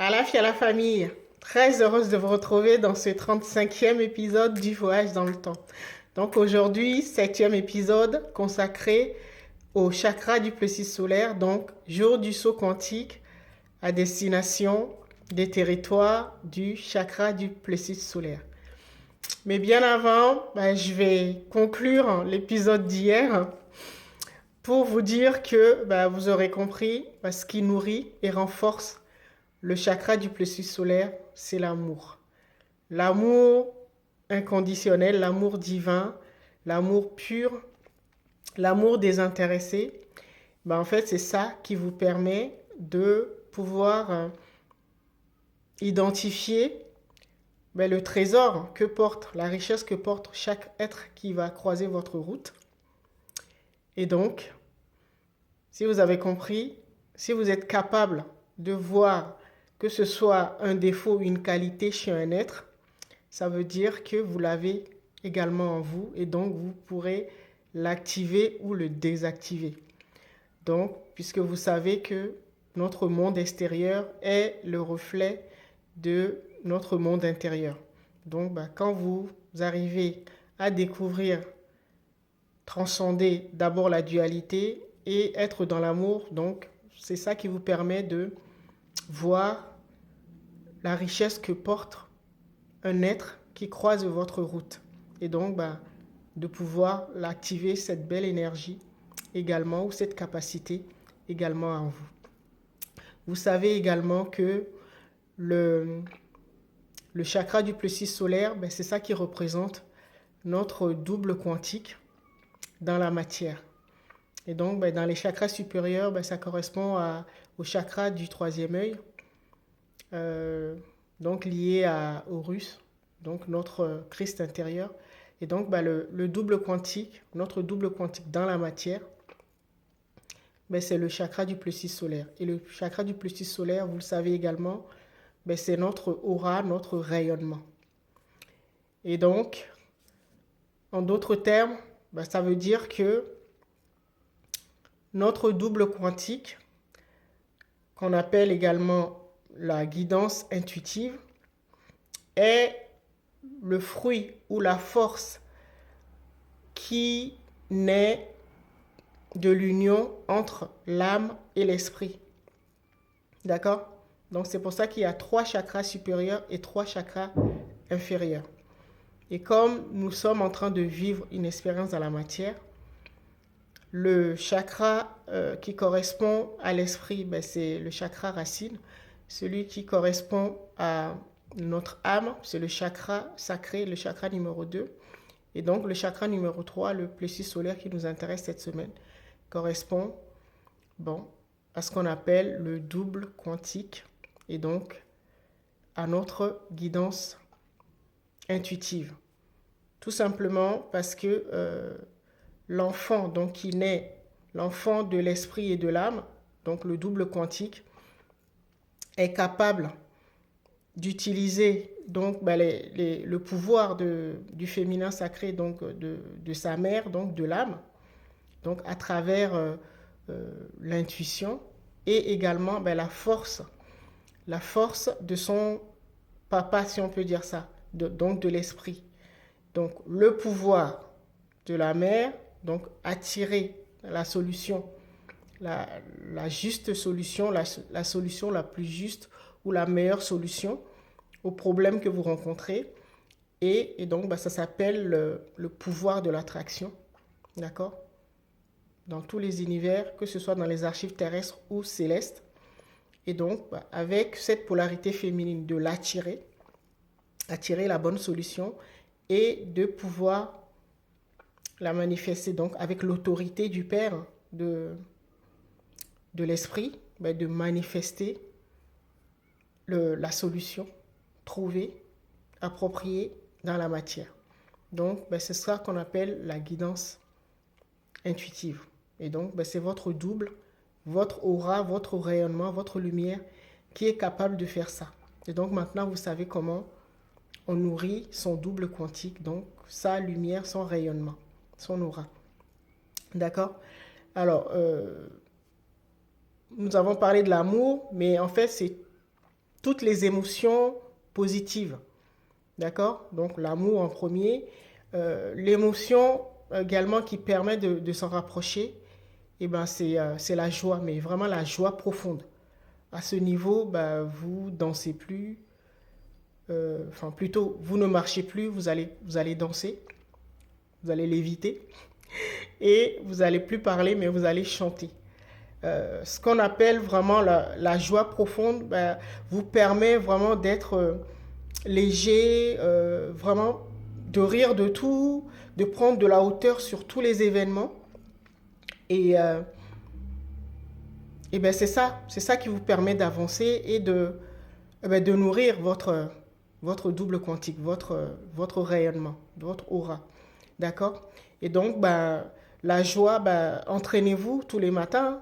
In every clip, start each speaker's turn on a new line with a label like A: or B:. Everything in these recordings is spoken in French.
A: À la famille, très heureuse de vous retrouver dans ce 35e épisode du voyage dans le temps. Donc aujourd'hui, 7e épisode consacré au chakra du plexus solaire, donc jour du saut quantique à destination des territoires du chakra du plexus solaire. Mais bien avant, je vais conclure l'épisode d'hier pour vous dire que vous aurez compris ce qui nourrit et renforce le chakra du plexus solaire, c'est l'amour. L'amour inconditionnel, l'amour divin, l'amour pur, l'amour désintéressé. En fait, c'est ça qui vous permet de pouvoir identifier le trésor que porte, la richesse que porte chaque être qui va croiser votre route. Et donc, si vous avez compris, si vous êtes capable de voir que ce soit un défaut ou une qualité chez un être, ça veut dire que vous l'avez également en vous et donc vous pourrez l'activer ou le désactiver. Donc, puisque vous savez que notre monde extérieur est le reflet de notre monde intérieur. Donc, quand vous arrivez à découvrir, transcender d'abord la dualité et être dans l'amour, donc c'est ça qui vous permet de voir la richesse que porte un être qui croise votre route. Et donc, de pouvoir l'activer, cette belle énergie également, ou cette capacité également en vous. Vous savez également que le, le chakra du plexus solaire, c'est ça qui représente notre double quantique dans la matière. Et donc, dans les chakras supérieurs, ça correspond au chakra du troisième œil, donc lié à Horus, donc notre Christ intérieur. Et donc, le double quantique, notre double quantique dans la matière, c'est le chakra du plexus solaire. Et le chakra du plexus solaire, vous le savez également, c'est notre aura, notre rayonnement. Et donc, en d'autres termes, ça veut dire que notre double quantique, qu'on appelle également la guidance intuitive, est le fruit ou la force qui naît de l'union entre l'âme et l'esprit. D'accord? Donc c'est pour ça qu'il y a 3 chakras supérieurs et 3 chakras inférieurs. Et comme nous sommes en train de vivre une expérience dans la matière, le chakra qui correspond à l'esprit, c'est le chakra racine. Celui qui correspond à notre âme, c'est le chakra sacré, le chakra numéro 2. Et donc le chakra numéro 3, le plexus solaire qui nous intéresse cette semaine, correspond à ce qu'on appelle le double quantique et donc à notre guidance intuitive. Tout simplement parce que l'enfant donc qui naît, l'enfant de l'esprit et de l'âme, donc le double quantique, est capable d'utiliser donc le pouvoir du féminin sacré, donc de sa mère, donc de l'âme, donc à travers l'intuition et également la force de son papa, si on peut dire ça, donc de l'esprit. Donc le pouvoir de la mère, donc attirer la solution, la juste solution, la solution la plus juste ou la meilleure solution au problème que vous rencontrez. Et donc ça s'appelle le pouvoir de l'attraction. D'accord? Dans tous les univers, que ce soit dans les archives terrestres ou célestes. Et donc, avec cette polarité féminine de l'attirer, attirer la bonne solution et de pouvoir la manifester donc avec l'autorité du Père de l'esprit, de manifester la solution trouvée, appropriée dans la matière. Donc, c'est ça qu'on appelle la guidance intuitive. Et donc, c'est votre double, votre aura, votre rayonnement, votre lumière qui est capable de faire ça. Et donc, maintenant, vous savez comment on nourrit son double quantique, donc sa lumière, son rayonnement, son aura. D'accord? Alors, nous avons parlé de l'amour, mais en fait, toutes les émotions positives. D'accord? Donc l'amour en premier. L'émotion également qui permet de s'en rapprocher, eh ben, c'est la joie, mais vraiment la joie profonde. À ce niveau, bah, vous dansez plus, enfin plutôt, vous ne marchez plus, vous allez danser, vous allez léviter, et vous allez plus parler, mais vous allez chanter. Ce qu'on appelle vraiment la joie profonde, bah, vous permet vraiment d'être léger, vraiment de rire de tout, de prendre de la hauteur sur tous les événements. Et, et ben c'est ça qui vous permet d'avancer et de nourrir votre double quantique, votre rayonnement, votre aura. D'accord? Et donc, ben, la joie, ben, entraînez-vous tous les matins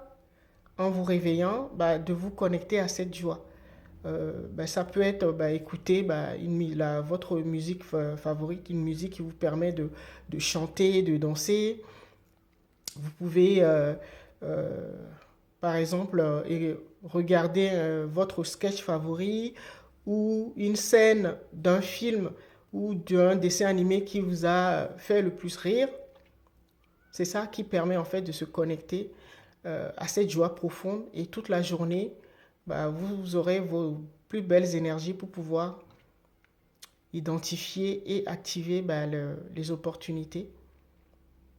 A: en vous réveillant, ben, de vous connecter à cette joie. Ben, ça peut être ben, écouter ben, votre musique favorite, une musique qui vous permet de chanter, de danser. Vous pouvez, euh, par exemple, regarder votre sketch favori ou une scène d'un film ou d'un dessin animé qui vous a fait le plus rire. C'est ça qui permet en fait de se connecter à cette joie profonde et toute la journée, bah, vous aurez vos plus belles énergies pour pouvoir identifier et activer bah, les opportunités.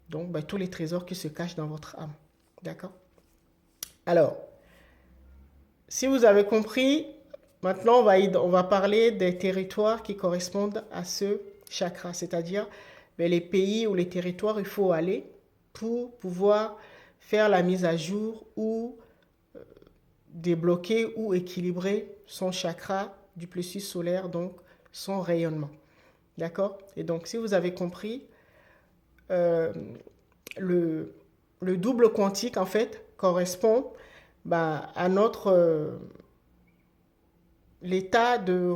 A: Donc, bah, tous les trésors qui se cachent dans votre âme. D'accord? Alors, si vous avez compris, maintenant on va parler des territoires qui correspondent à ce chakra, c'est-à-dire ben, les pays ou les territoires où il faut aller pour pouvoir faire la mise à jour ou débloquer ou équilibrer son chakra du plexus solaire, donc son rayonnement. D'accord? Et donc, si vous avez compris, euh, le, le double quantique, en fait, correspond bah, à notre l'état de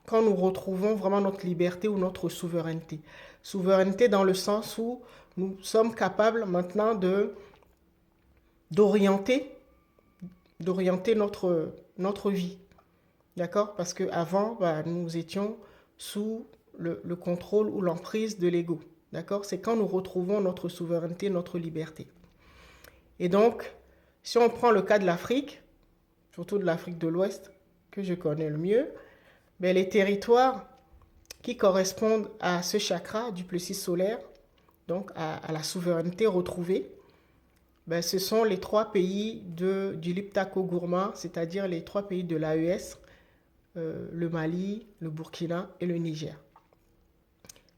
A: quand nous retrouvons vraiment notre liberté ou notre souveraineté. Souveraineté dans le sens où nous sommes capables maintenant de d'orienter d'orienter notre vie. D'accord? Parce qu'avant, bah, nous étions sous le contrôle ou l'emprise de l'ego. D'accord? C'est quand nous retrouvons notre souveraineté, notre liberté. Et donc, si on prend le cas de l'Afrique, surtout de l'Afrique de l'Ouest, que je connais le mieux, mais les territoires qui correspondent à ce chakra du plexus solaire, donc à la souveraineté retrouvée, ben, ce sont les trois pays du Liptako Gourma, c'est-à-dire les trois pays de l'AES, le Mali, le Burkina et le Niger.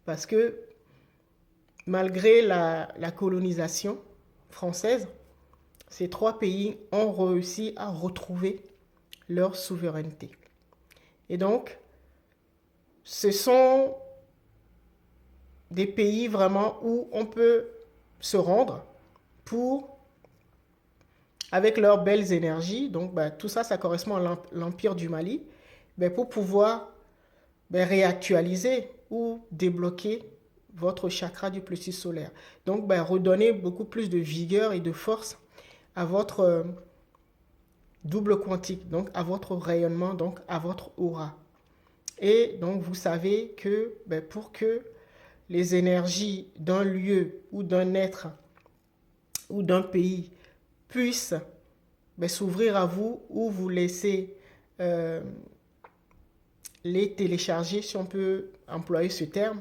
A: Parce que malgré la colonisation française, ces trois pays ont réussi à retrouver leur souveraineté. Et donc, ce sont des pays vraiment où on peut se rendre pour, avec leurs belles énergies, donc bah, tout ça, ça correspond à l'Empire du Mali, bah, pour pouvoir bah, réactualiser ou débloquer votre chakra du plexus solaire. Donc, bah, redonner beaucoup plus de vigueur et de force à votre double quantique, donc à votre rayonnement, donc à votre aura. Et donc, vous savez que bah, pour que les énergies d'un lieu ou d'un être ou d'un pays puissent ben, s'ouvrir à vous ou vous laisser les télécharger, si on peut employer ce terme,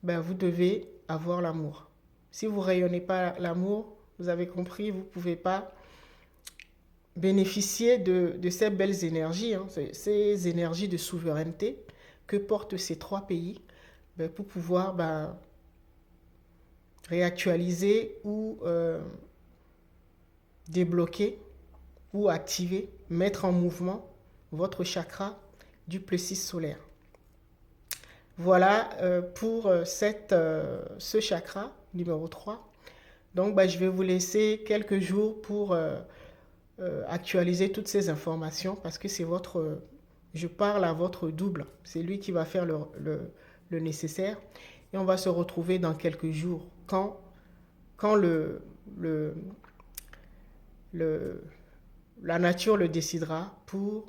A: ben, vous devez avoir l'amour. Si vous ne rayonnez pas l'amour, vous avez compris, vous ne pouvez pas bénéficier de ces belles énergies, hein, ces énergies de souveraineté que portent ces trois pays ben, pour pouvoir ben, réactualiser ou débloquer ou activer, mettre en mouvement votre chakra du plexus solaire. Voilà pour ce chakra numéro 3. Donc, bah, je vais vous laisser quelques jours pour actualiser toutes ces informations parce que c'est je parle à votre double. C'est lui qui va faire le nécessaire. Et on va se retrouver dans quelques jours quand la nature le décidera pour